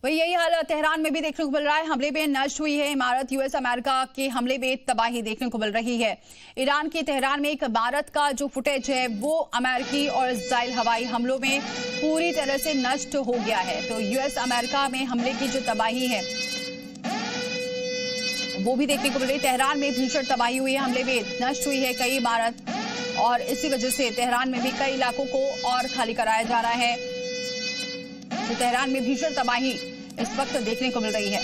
वही यही हाल तेहरान में भी देखने को मिल रहा है। हमले में नष्ट हुई है इमारत। यूएस अमेरिका के हमले में तबाही देखने को मिल रही है। ईरान की तेहरान में एक इमारत का जो फुटेज है वो अमेरिकी और इजराइल हवाई हमलों में पूरी तरह से नष्ट हो गया है। तो यूएस अमेरिका में हमले की जो तबाही है वो भी देखने को मिल रही है। तेहरान में भीषण तबाही हुई है, हमले में नष्ट हुई है कई इमारत और इसी वजह से तेहरान में भी कई इलाकों को और खाली कराया जा रहा है। तो तेहरान में भीषण तबाही इस वक्त देखने को मिल रही है।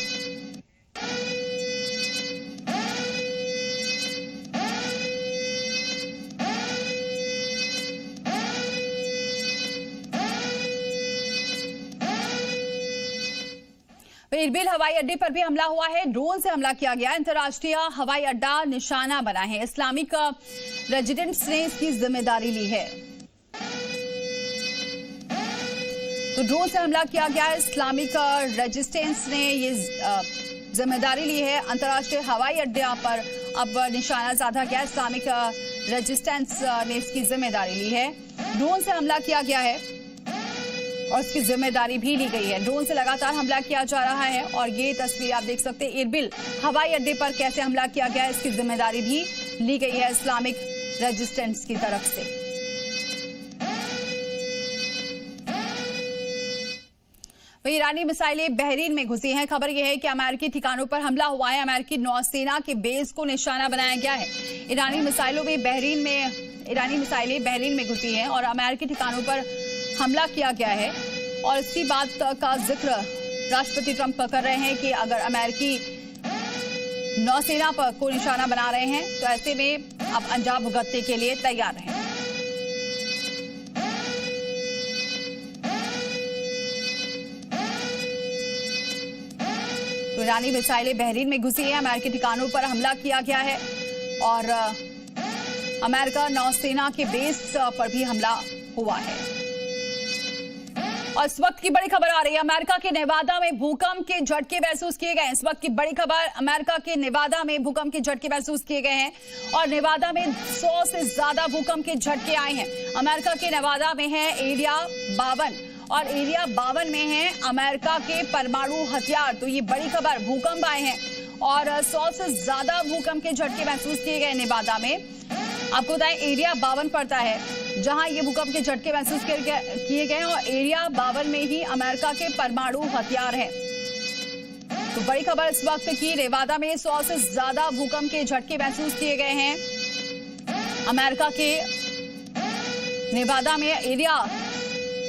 इरबिल हवाई अड्डे पर भी हमला हुआ है, ड्रोन से हमला किया गया। अंतर्राष्ट्रीय हवाई अड्डा निशाना बना है। इस्लामिक रेजिडेंट्स ने इसकी जिम्मेदारी ली है। तो ड्रोन से हमला किया गया। इस्लामिक रेजिस्टेंस ने ये जिम्मेदारी ली है। अंतर्राष्ट्रीय हवाई अड्डे पर अब निशाना साधा गया। इस्लामिक रेजिस्टेंस ने इसकी जिम्मेदारी ली है। ड्रोन से हमला किया गया है और इसकी जिम्मेदारी भी ली गई है। ड्रोन से लगातार हमला किया जा रहा है और ये तस्वीर आप देख सकते हैं इरबिल हवाई अड्डे पर कैसे हमला किया गया, इसकी जिम्मेदारी भी ली गई है इस्लामिक रेजिस्टेंस की तरफ से। वही ईरानी मिसाइलें बहरीन में घुसी हैं। खबर यह है कि अमेरिकी ठिकानों पर हमला हुआ है। अमेरिकी नौसेना के बेस को निशाना बनाया गया है। ईरानी मिसाइलें बहरीन में घुसी हैं और अमेरिकी ठिकानों पर हमला किया गया है। और इसी बात का जिक्र राष्ट्रपति ट्रंप कर रहे हैं कि अगर अमेरिकी नौसेना पर को निशाना बना रहे हैं तो ऐसे में अब अंजाम भुगतने के लिए तैयार हैं। तो ईरानी मिसाइलें बहरीन में घुसी हैं। अमेरिकी ठिकानों पर हमला किया गया है और अमेरिका नौसेना के बेस पर भी हमला हुआ है। और इस वक्त की बड़ी खबर आ रही है, अमेरिका के नेवादा में भूकंप के झटके महसूस किए गए हैं। इस वक्त की बड़ी खबर, अमेरिका के नेवादा में भूकंप के झटके महसूस किए गए हैं और नेवादा में 100 से ज्यादा भूकंप के झटके आए हैं। अमेरिका के नेवादा में है एरिया 52 और एरिया 52 में है अमेरिका के परमाणु हथियार। तो ये बड़ी खबर, भूकंप आए हैं और 100 से ज्यादा भूकंप के झटके महसूस किए गए नेवादा में। आपको बताएं एरिया 52 पड़ता है जहां ये भूकंप के झटके महसूस किए गए और एरिया 52 में ही अमेरिका के परमाणु हथियार हैं। तो बड़ी खबर इस वक्त की, नेवादा में 100 से ज्यादा भूकंप के झटके महसूस किए गए हैं। अमेरिका के नेवादा में एरिया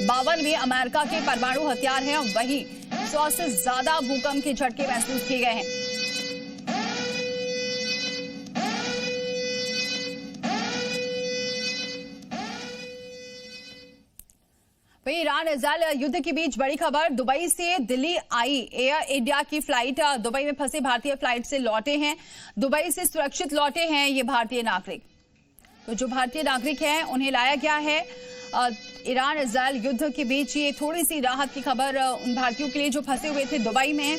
52 में अमेरिका के परमाणु हथियार हैं और वही 100 से ज्यादा भूकंप के झटके महसूस किए गए हैं। वही ईरान इजराइल युद्ध के बीच बड़ी खबर, दुबई से दिल्ली आई एयर इंडिया की फ्लाइट दुबई में फंसे भारतीय फ्लाइट से लौटे हैं। दुबई से सुरक्षित लौटे हैं ये भारतीय नागरिक। तो जो भारतीय नागरिक हैं उन्हें लाया गया है। ईरान इजराइल युद्ध के बीच ये थोड़ी सी राहत की खबर उन भारतीयों के लिए जो फंसे हुए थे दुबई में।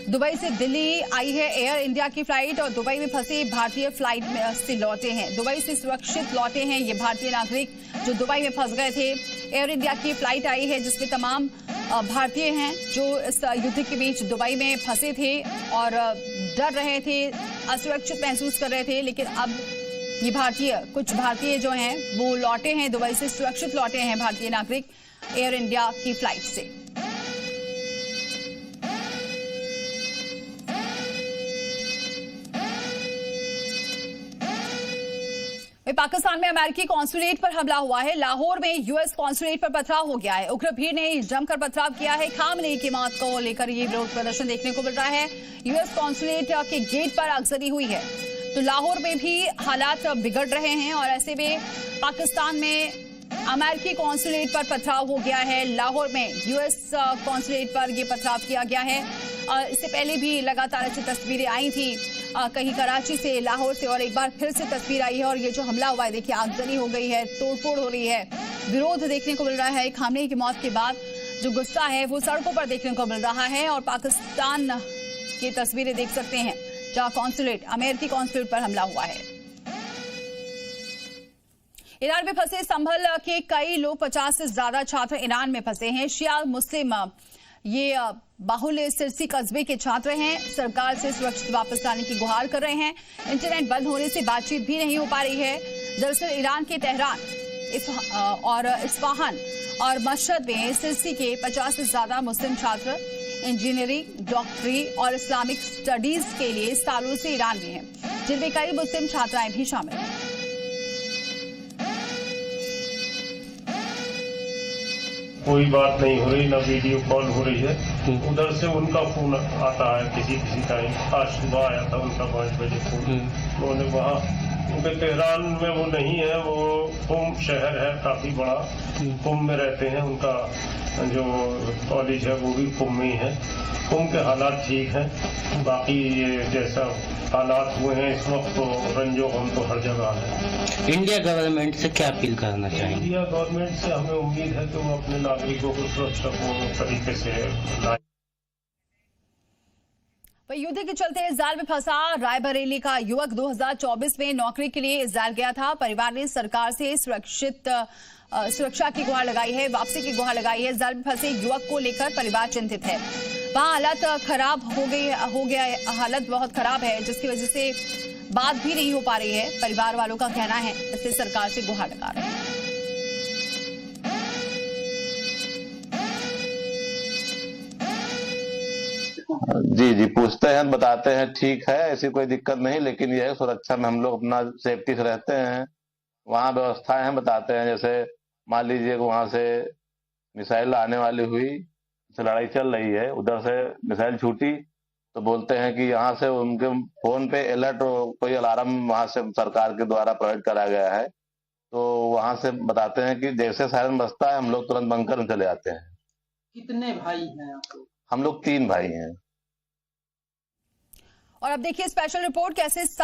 दुबई से दिल्ली आई है एयर इंडिया की फ्लाइट और दुबई में फंसे भारतीय फ्लाइट में से लौटे हैं। दुबई से सुरक्षित लौटे हैं ये भारतीय नागरिक जो दुबई में फंस गए थे। एयर इंडिया की फ्लाइट आई है जिसमें तमाम भारतीय हैं जो इस युद्ध के बीच दुबई में फंसे थे और डर रहे थे, असुरक्षित महसूस कर रहे थे। लेकिन अब ये कुछ भारतीय जो हैं वो लौटे हैं, दुबई से सुरक्षित लौटे हैं भारतीय नागरिक एयर इंडिया की फ्लाइट से। पाकिस्तान में अमेरिकी कॉन्सुलेट पर हमला हुआ है। लाहौर में यूएस कॉन्सुलेट पर पथराव हो गया है। उग्र भीड़ ने जमकर पथराव किया है। खामनेई की मौत को लेकर ये विरोध प्रदर्शन देखने को मिल रहा है। यूएस कॉन्सुलेट के गेट पर आगजनी हुई है। तो लाहौर में भी हालात बिगड़ रहे हैं और ऐसे में पाकिस्तान में अमेरिकी कॉन्सुलेट पर पथराव हो गया है। लाहौर में यूएस कॉन्सुलेट पर यह पथराव किया गया है। इससे पहले भी लगातार ऐसी तस्वीरें आई थी, कहीं कराची से, लाहौर से, और एक बार फिर से तस्वीर आई है और ये जो हमला हुआ है देखिए, आगजनी हो गई है, तोड़फोड़ हो रही है, विरोध देखने को मिल रहा है। खामनेई की मौत के बाद जो गुस्सा है वो सड़कों पर देखने को मिल रहा है और पाकिस्तान की तस्वीरें देख सकते हैं जहां अमेरिकी कॉन्सुलेट पर हमला हुआ है। ईरान में फंसे संभल के कई लोग, 50 से ज्यादा छात्र ईरान में फंसे हैं। शिया मुस्लिम ये बाहुल्य सिरसी कस्बे के छात्र हैं। सरकार से सुरक्षित वापस लाने की गुहार कर रहे हैं। इंटरनेट बंद होने से बातचीत भी नहीं हो पा रही है। दरअसल ईरान के तेहरान और इस्फहान और मशहद में सिरसी के 50 से ज्यादा मुस्लिम छात्र इंजीनियरिंग, डॉक्टरी और इस्लामिक स्टडीज के लिए सालों से ईरान में हैं, जिनमें कई मुस्लिम छात्राएं भी शामिल हैं। कोई बात नहीं हो रही, ना वीडियो कॉल हो रही है। उधर से उनका फोन आता है किसी टाइम। आज सुबह आया था उनका 5 बजे फोन। उन्होंने वहाँ उनके तेहरान में वो नहीं है, वो कुम शहर है काफी बड़ा, कुम में रहते हैं। उनका जो कॉलेज है वो भी कुम में ही है। कुम के हालात ठीक हैं, बाकी ये जैसा हालात हुए हैं इस वक्त तो रंजो गम तो हर जगह है। इंडिया गवर्नमेंट से क्या अपील करना चाहिए? इंडिया गवर्नमेंट से हमें उम्मीद है कि वो अपने नागरिकों को सुरक्षापूर्ण तरीके से लाए। युद्ध के चलते इजरायल में फंसा रायबरेली का युवक 2024 में नौकरी के लिए इजरायल गया था। परिवार ने सरकार से सुरक्षा की गुहार लगाई है, वापसी की गुहार लगाई है। इजरायल में फंसे युवक को लेकर परिवार चिंतित है। वहां हालत खराब हो गया, हालत बहुत खराब है, जिसकी वजह से बात भी नहीं हो पा रही है। परिवार वालों का कहना है, इसलिए सरकार से गुहार लगा रहे हैं। जी पूछते हैं, बताते हैं, ठीक है, ऐसी कोई दिक्कत नहीं, लेकिन यह है सुरक्षा में हम लोग अपना सेफ्टी से रहते हैं। वहाँ व्यवस्थाएं हैं, बताते हैं। जैसे मान लीजिए वहां से मिसाइल आने वाली हुई, लड़ाई चल रही है, उधर से मिसाइल छूटी तो बोलते हैं कि यहाँ से उनके फोन पे अलर्ट, कोई अलार्म वहां से सरकार के द्वारा प्रोवाइड करा गया है, तो वहां से बताते हैं कि जैसे सायरन बजता है हम लोग तुरंत बंकर में चले जाते हैं। कितने भाई हैं आप लोग? हम लोग 3 भाई हैं। और अब देखिए स्पेशल रिपोर्ट कैसे